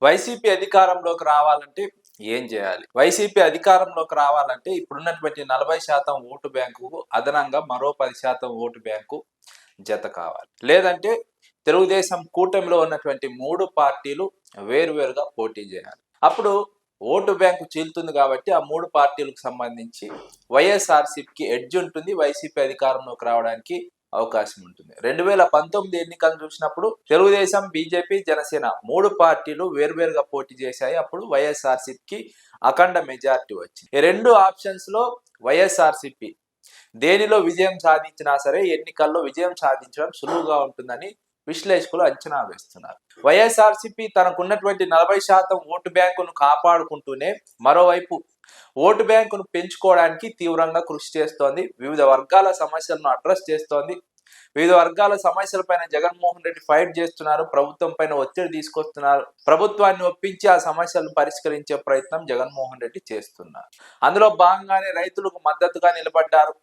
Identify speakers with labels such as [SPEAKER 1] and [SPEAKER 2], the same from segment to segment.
[SPEAKER 1] YCP అధికారంలోకి రావాలంటే ఏం చేయాలి? వైసీపీ అధికారంలోకి రావాలంటే ఇప్పుడున్నటువంటి 40% ఓటు బ్యాంకుకు అదనంగా మరో 10% ఓటు బ్యాంకు జత కావాలి. లేదంటే తెలుగుదేశం కూటమిలో ఉన్నటువంటి 3 పార్టీలు వేరువేరుగా పోటీ చేయాలి. అప్పుడు ఓటు బ్యాంకు చీలుతుంది కాబట్టి ఆ 3 పార్టీలకు సంబంధించి వైఎస్ఆర్సీపీకి ఎడ్జ్ ఉంటుంది. వైసీపీ అధికారంలోకి రావడానికి అవకాశం ఉంటుంది. 2019 ఎన్నికలు చూసినప్పుడు తెలుగుదేశం, బీజేపీ, జనసేన 3 పార్టీలు వేర్వేరుగా పోటీ చేశాయి. అప్పుడు వైఎస్ఆర్సీపీకి అఖండ మెజారిటీ వచ్చింది. ఈ 2 ఆప్షన్స్ లో వైఎస్ఆర్సీపీ దేనిలో విజయం సాధించినా సరే ఎన్నికల్లో విజయం సాధించడం సులువుగా ఉంటుందని విశ్లేషకులు అంచనా వేస్తున్నారు. వైఎస్ఆర్సీపీ తనకున్నటువంటి 40% ఓటు బ్యాంకును కాపాడుకుంటూనే మరోవైపు ఓటు బ్యాంకును పెంచుకోవడానికి తీవ్రంగా కృషి చేస్తోంది. వివిధ వర్గాల సమస్యలను అడ్రస్ చేస్తోంది. వివిధ వర్గాల సమస్యలపైన జగన్మోహన్ రెడ్డి ఫైట్ చేస్తున్నారు. ప్రభుత్వం పైన ఒత్తిడి తీసుకొస్తున్నారు. ప్రభుత్వాన్ని ఒప్పించి ఆ సమస్యలను పరిష్కరించే ప్రయత్నం జగన్మోహన్ రెడ్డి చేస్తున్నారు. అందులో భాగంగానే రైతులకు మద్దతుగా నిలబడ్డారు.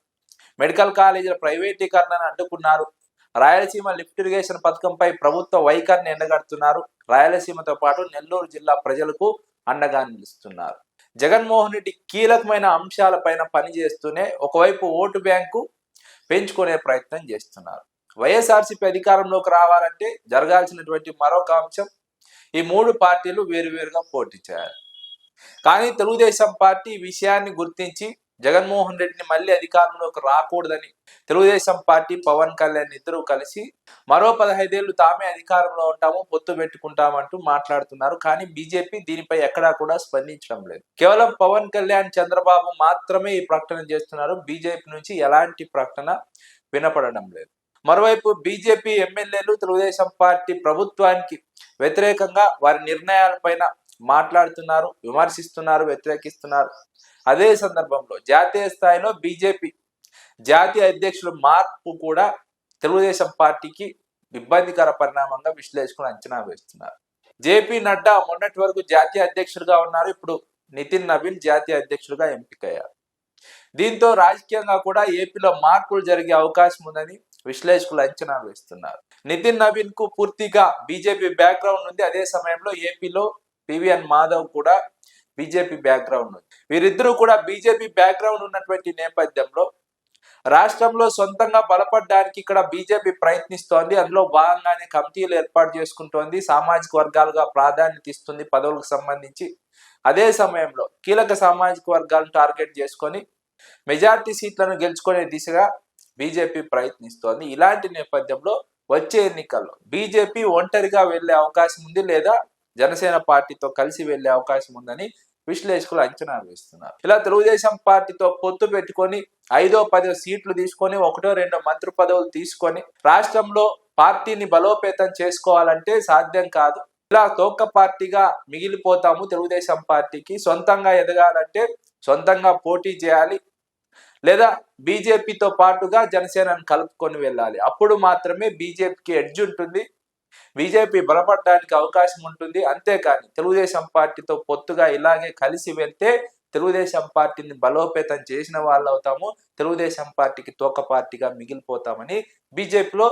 [SPEAKER 1] మెడికల్ కాలేజీల ప్రైవేటీకరణను అడ్డుకున్నారు. రాయలసీమ లిఫ్ట్ ఇరిగేషన్ పథకంపై ప్రభుత్వ వైఖరిని ఎండగడుతున్నారు. రాయలసీమతో పాటు నెల్లూరు జిల్లా ప్రజలకు అండగా నిలుస్తున్నారు. జగన్మోహన్ రెడ్డి కీలకమైన అంశాలపైన పనిచేస్తూనే ఒకవైపు ఓటు బ్యాంకు పెంచుకునే ప్రయత్నం చేస్తున్నారు. వైఎస్ఆర్సీపీ అధికారంలోకి రావాలంటే జరగాల్సినటువంటి మరొక అంశం ఈ 3 పార్టీలు వేరువేరుగా పోటీ చేయాలి. కానీ తెలుగుదేశం పార్టీ ఈ విషయాన్ని గుర్తించి జగన్మోహన్ రెడ్డిని మళ్ళీ అధికారంలోకి రాకూడదని తెలుగుదేశం పార్టీ, పవన్ కళ్యాణ్ ఇద్దరు కలిసి మరో 15 ఏళ్లు తామే అధికారంలో ఉంటాము, పొత్తు పెట్టుకుంటామంటూ మాట్లాడుతున్నారు. కానీ బీజేపీ దీనిపై ఎక్కడా కూడా స్పందించడం లేదు. కేవలం పవన్ కళ్యాణ్, చంద్రబాబు మాత్రమే ఈ ప్రకటన చేస్తున్నారు. బీజేపీ నుంచి ఎలాంటి ప్రకటన వినపడడం లేదు. మరోవైపు బీజేపీ ఎమ్మెల్యేలు తెలుగుదేశం పార్టీ ప్రభుత్వానికి వ్యతిరేకంగా వారి నిర్ణయాలపైన మాట్లాడుతున్నారు, విమర్శిస్తున్నారు, వ్యతిరేకిస్తున్నారు. అదే సందర్భంలో జాతీయ స్థాయిలో బీజేపీ జాతీయ అధ్యక్షుడు మార్పు కూడా తెలుగుదేశం పార్టీకి ఇబ్బందికర పరిణామంగా విశ్లేషకులు అంచనా వేస్తున్నారు. జేపీ నడ్డా మొన్నటి వరకు జాతీయ అధ్యక్షుడిగా ఉన్నారు. ఇప్పుడు నితిన్ నవీన్ జాతీయ అధ్యక్షుడిగా ఎంపికయ్యారు. దీంతో రాజకీయంగా కూడా ఏపీలో మార్పులు జరిగే అవకాశం ఉందని విశ్లేషకులు అంచనా వేస్తున్నారు. నితిన్ నవీన్ కు పూర్తిగా బీజేపీ బ్యాక్గ్రౌండ్ ఉంది. అదే సమయంలో ఏపీలో పివిఎన్ మాధవ్ కూడా బీజేపీ బ్యాక్గ్రౌండ్ ఉంది. వీరిద్దరూ కూడా బీజేపీ బ్యాక్గ్రౌండ్ ఉన్నటువంటి నేపథ్యంలో రాష్ట్రంలో సొంతంగా బలపడడానికి ఇక్కడ బీజేపీ ప్రయత్నిస్తోంది. అందులో భాగంగానే కమిటీలు ఏర్పాటు చేసుకుంటోంది. సామాజిక వర్గాలుగా ప్రాధాన్యత ఇస్తుంది పదవులకు సంబంధించి. అదే సమయంలో కీలక సామాజిక వర్గాలను టార్గెట్ చేసుకొని మెజార్టీ సీట్లను గెలుచుకునే దిశగా బీజేపీ ప్రయత్నిస్తోంది. ఇలాంటి నేపథ్యంలో వచ్చే ఎన్నికల్లో బీజేపీ ఒంటరిగా వెళ్లే అవకాశం ఉంది, లేదా జనసేన పార్టీతో కలిసి వెళ్లే అవకాశం ఉందని విశ్లేషకులు అంచనా వేస్తున్నారు. ఇలా తెలుగుదేశం పార్టీతో పొత్తు పెట్టుకొని 5-10 సీట్లు తీసుకొని 1-2 మంత్రి పదవులు తీసుకొని రాష్ట్రంలో పార్టీని బలోపేతం చేసుకోవాలంటే సాధ్యం కాదు. ఇలా తోక పార్టీగా మిగిలిపోతాము. తెలుగుదేశం పార్టీకి సొంతంగా ఎదగాలంటే సొంతంగా పోటీ చేయాలి, లేదా బీజేపీతో పాటుగా జనసేనను కలుపుకొని వెళ్ళాలి. అప్పుడు మాత్రమే బీజేపీకి ఎడ్జ్ ఉంటుంది, బీజేపీ బలపడడానికి అవకాశం ఉంటుంది. అంతేకాని తెలుగుదేశం పార్టీతో పొత్తుగా ఇలాగే కలిసి వెళ్తే తెలుగుదేశం పార్టీని బలోపేతం చేసిన వాళ్ళు అవుతాము, తెలుగుదేశం పార్టీకి తోక పార్టీగా మిగిలిపోతామని బీజేపీలో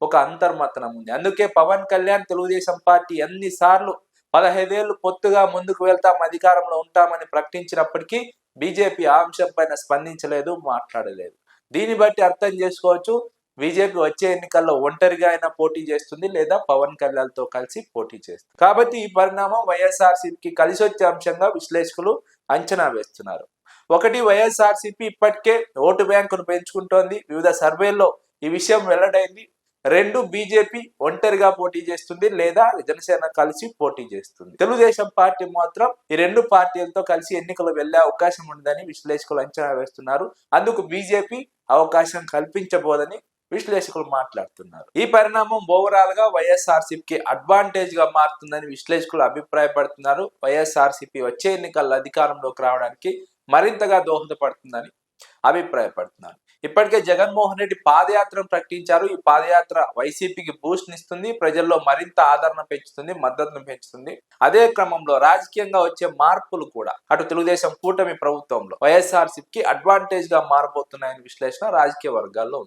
[SPEAKER 1] ఒక అంతర్మతనం ఉంది. అందుకే పవన్ కళ్యాణ్ తెలుగుదేశం పార్టీ ఎన్నిసార్లు 15 ఏళ్లు పొత్తుగా ముందుకు వెళ్తాం, అధికారంలో ఉంటామని ప్రకటించినప్పటికీ బీజేపీ ఆ అంశం పైన స్పందించలేదు, మాట్లాడలేదు. దీన్ని బట్టి అర్థం చేసుకోవచ్చు బీజేపీ వచ్చే ఎన్నికల్లో ఒంటరిగా అయినా పోటీ చేస్తుంది, లేదా పవన్ కళ్యాణ్ తో కలిసి పోటీ చేస్తుంది. కాబట్టి ఈ పరిణామం వైఎస్ఆర్సీపీకి కలిసి వచ్చే అంశంగా విశ్లేషకులు అంచనా వేస్తున్నారు. ఒకటి, వైఎస్ఆర్సీపీ ఇప్పటికే ఓటు బ్యాంకును పెంచుకుంటోంది. వివిధ సర్వేల్లో ఈ విషయం వెల్లడైంది. 2, బీజేపీ ఒంటరిగా పోటీ చేస్తుంది, లేదా జనసేన కలిసి పోటీ చేస్తుంది. తెలుగుదేశం పార్టీ మాత్రం ఈ 2 పార్టీలతో కలిసి ఎన్నికలు వెళ్లే అవకాశం ఉందని విశ్లేషకులు అంచనా వేస్తున్నారు. అందుకు బీజేపీ అవకాశం కల్పించబోదని విశ్లేషకులు మాట్లాడుతున్నారు. ఈ పరిణామం ఓవరాల్ గా వైఎస్ఆర్సీపీకి అడ్వాంటేజ్ గా మారుతుందని విశ్లేషకులు అభిప్రాయపడుతున్నారు. వైఎస్ఆర్సీపీ వచ్చే ఎన్నికల్లో అధికారంలోకి రావడానికి మరింతగా దోహదపడుతుందని అభిప్రాయపడుతున్నారు. ఇప్పటికే జగన్మోహన్ రెడ్డి పాదయాత్రను ప్రకటించారు. ఈ పాదయాత్ర వైసీపీకి బూస్ట్ ఇస్తుంది, ప్రజల్లో మరింత ఆదరణ పెంచుతుంది, మద్దతును పెంచుతుంది. అదే క్రమంలో రాజకీయంగా వచ్చే మార్పులు కూడా అటు తెలుగుదేశం కూటమి ప్రభుత్వంలో వైఎస్ఆర్సీపీకి అడ్వాంటేజ్ గా మారబోతున్నాయని విశ్లేషణ రాజకీయ వర్గాల్లో ఉంది.